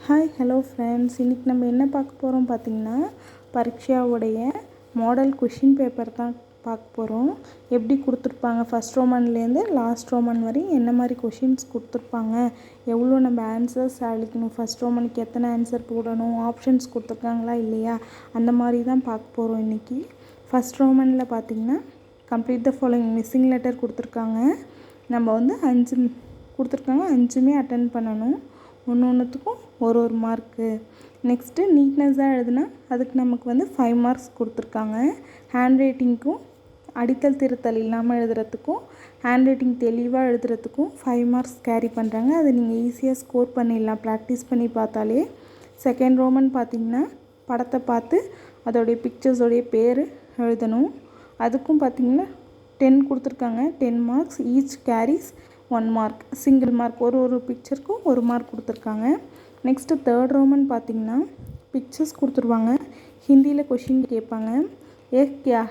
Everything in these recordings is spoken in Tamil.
ஹாய் ஹலோ ஃப்ரெண்ட்ஸ், இன்றைக்கி நம்ம என்ன பார்க்க போகிறோம் பார்த்திங்கன்னா, பரீட்சாவுடைய மாடல் கொஷின் பேப்பர் தான் பார்க்க போகிறோம். எப்படி கொடுத்துருப்பாங்க, ஃபஸ்ட் ரோமன்லேருந்து லாஸ்ட் ரோமன் வரையும் என்ன மாதிரி கொஷின்ஸ் கொடுத்துருப்பாங்க, எவ்வளோ நம்ம ஆன்சர்ஸ் அழிக்கணும், ஃபஸ்ட் ரோமனுக்கு எத்தனை ஆன்சர் போடணும், ஆப்ஷன்ஸ் கொடுத்துருக்காங்களா இல்லையா, அந்த மாதிரி தான் பார்க்க போகிறோம் இன்றைக்கி. ஃபஸ்ட் ரோமனில் பார்த்திங்கன்னா complete the following missing letter கொடுத்துருக்காங்க. நம்ம வந்து 5 கொடுத்துருக்காங்க, 5மே அட்டன் பண்ணணும். ஒன்றுத்துக்கும் ஒரு மார்க்கு. நெக்ஸ்ட்டு நீட்னஸாக எழுதுனா அதுக்கு நமக்கு வந்து 5 மார்க்ஸ் கொடுத்துருக்காங்க. ஹேண்ட் ரைட்டிங்க்கும் அடித்தல் திருத்தல் இல்லாமல் எழுதுறதுக்கும் ஹேண்ட் ரைட்டிங் தெளிவாக எழுதுறதுக்கும் 5 மார்க்ஸ் கேரி பண்ணுறாங்க. அது நீங்கள் ஈஸியாக ஸ்கோர் பண்ணிடலாம் ப்ராக்டிஸ் பண்ணி பார்த்தாலே. செகண்ட் ரோமன் பார்த்திங்கன்னா படத்தை பார்த்து அதோடைய பிக்சர்ஸோடைய பேர் எழுதணும். அதுக்கும் பார்த்திங்கன்னா 10 கொடுத்துருக்காங்க. 10 marks. Each carries 1 mark. Single mark. ஒரு பிக்சருக்கும் 1 மார்க் கொடுத்துருக்காங்க. நெக்ஸ்ட்டு தேர்ட் ரோமன் பார்த்திங்கன்னா பிக்சர்ஸ் கொடுத்துருவாங்க. ஹிந்தியில் கொஷின் கேட்பாங்க.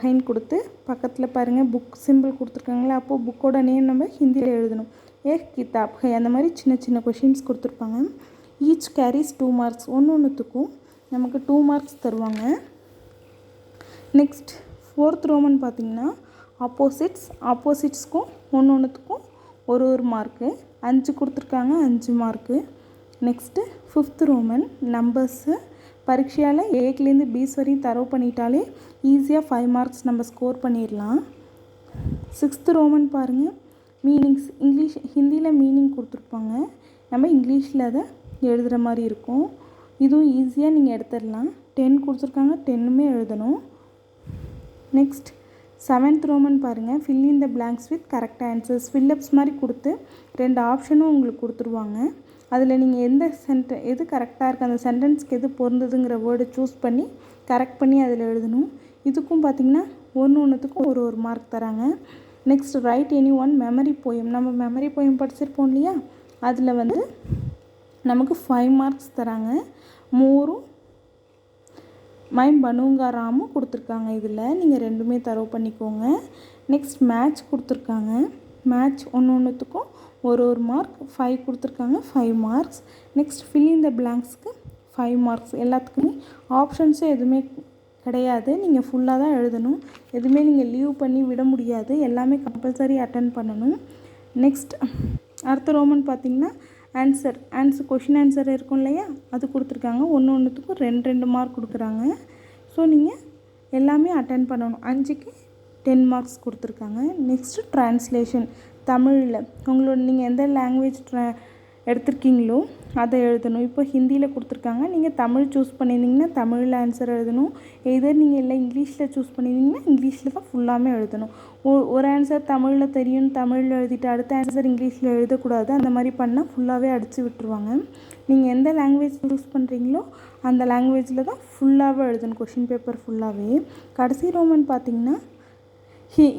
ஹைன் கொடுத்து பக்கத்தில் பாருங்கள் புக் சிம்பிள் கொடுத்துருக்காங்களா, அப்போது புக்கோட நேம் நம்ம ஹிந்தியில் எழுதணும். கிதாப் ஹை, அந்த மாதிரி சின்ன சின்ன கொஷின்ஸ் கொடுத்துருப்பாங்க. Each carries 2 marks. ஒன்றுத்துக்கும் நமக்கு 2 மார்க்ஸ் தருவாங்க. நெக்ஸ்ட் ஃபோர்த் ரோமன் பார்த்திங்கன்னா ஆப்போசிட்ஸ்க்கும் ஒன்றுத்துக்கும் ஒரு மார்க்கு. 5 கொடுத்துருக்காங்க, 5 mark. Next fifth Roman numbers. பரீட்சையால் ஏலேருந்து பீஸ் வரையும் தரவு பண்ணிட்டாலே ஈஸியாக 5 மார்க்ஸ் நம்ம ஸ்கோர் பண்ணிடலாம். சிக்ஸ்த் ரோமன் பாருங்கள், மீனிங்ஸ். ஹிந்தியில் மீனிங் கொடுத்துருப்பாங்க, நம்ம இங்கிலீஷில் அதை எழுதுகிற மாதிரி இருக்கும். இதுவும் ஈஸியாக நீங்கள் எடுத்துடலாம். 10 கொடுத்துருக்காங்க, 10மே எழுதணும். நெக்ஸ்ட் செவன்த் ரோமன் பாருங்கள், fill in the blanks with correct answers. Fillups மாதிரி கொடுத்து 2 ஆப்ஷனும் உங்களுக்கு கொடுத்துருவாங்க. அதில் நீங்கள் எது கரெக்டாக இருக்குது, அந்த சென்டென்ஸ்க்கு எது பொருந்ததுங்கிற வேர்டை சூஸ் பண்ணி கரெக்ட் பண்ணி அதில் எழுதணும். இதுக்கும் பார்த்திங்கன்னா ஒன்றுத்துக்கும் ஒரு மார்க் தராங்க. Next right any one memory poem. நம்ம மெமரி போயம் படிச்சிருப்போம் இல்லையா, அதில் வந்து நமக்கு 5 மார்க்ஸ் தராங்க. மோரும் மைம் பனுங்கா ராமும் கொடுத்துருக்காங்க. இதில் நீங்கள் 2மே தரவு பண்ணிக்கோங்க. நெக்ஸ்ட் மேட்ச் கொடுத்துருக்காங்க. மேட்ச் ஒன்றுத்துக்கும் ஒரு மார்க். 5 கொடுத்துருக்காங்க, 5 marks. Next fill in the பிளாங்க்ஸ்க்கு 5 மார்க்ஸ். எல்லாத்துக்குமே ஆப்ஷன்ஸும் எதுவுமே கிடையாது, நீங்கள் ஃபுல்லாக தான் எழுதணும். எதுவுமே நீங்கள் லீவ் பண்ணி விட முடியாது, எல்லாமே கம்பல்சரி அட்டன் பண்ணணும். நெக்ஸ்ட் அடுத்த ரோமன் பார்த்திங்கன்னா ஆன்சர் கொஷின் ஆன்சர் இருக்கும் இல்லையா, அது கொடுத்துருக்காங்க. ஒன்றுத்துக்கும் 2 மார்க் கொடுக்குறாங்க. ஸோ நீங்கள் எல்லாமே அட்டன் பண்ணணும். 5க்கு 10 மார்க்ஸ் கொடுத்துருக்காங்க. Next translation. தமிழில் நீங்கள் எந்த லாங்குவேஜ் எடுத்திருக்கீங்களோ அதை எழுதணும். இப்போ ஹிந்தியில் கொடுத்துருக்காங்க, நீங்கள் தமிழ் சூஸ் பண்ணியிருந்தீங்கன்னா தமிழில் ஆன்சர் எழுதணும். எதர் நீங்கள் இல்லை இங்கிலீஷில் சூஸ் பண்ணியிருந்தீங்கன்னா இங்கிலீஷில் தான் ஃபுல்லாமே எழுதணும். ஒரு ஆன்சர் தமிழில் தெரியும், தமிழில் எழுதிட்டு அடுத்த ஆன்சர் இங்கிலீஷில் எழுதக்கூடாது. அந்த மாதிரி பண்ணால் ஃபுல்லாகவே அடித்து விட்டுருவாங்க. நீங்கள் எந்த லாங்குவேஜ் சூஸ் பண்ணுறீங்களோ அந்த லாங்குவேஜில் தான் ஃபுல்லாகவே எழுதணும், கொஷின் பேப்பர் ஃபுல்லாகவே. கடைசி ரோமன் பார்த்திங்கன்னா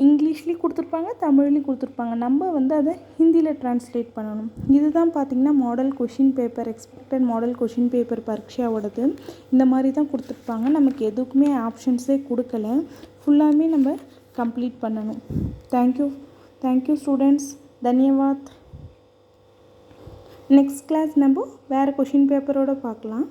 இங்கிலீஷ்லேயும் கொடுத்துருப்பாங்க, தமிழ்லேயும் கொடுத்துருப்பாங்க. நம்ம வந்து அதை ஹிந்தியில் ட்ரான்ஸ்லேட் பண்ணணும். இதுதான் பார்த்திங்கன்னா model question paper, expected model question paper பரீட்சாவோடது. இந்த மாதிரி தான் கொடுத்துருப்பாங்க. நமக்கு எதுக்குமே ஆப்ஷன்ஸே கொடுக்கல, ஃபுல்லாமே நம்ம கம்ப்ளீட் பண்ணணும். Thank you students. தன்யவாத். நெக்ஸ்ட் கிளாஸ் நம்ம வேறு கொஷின் பேப்பரோடு பார்க்கலாம்.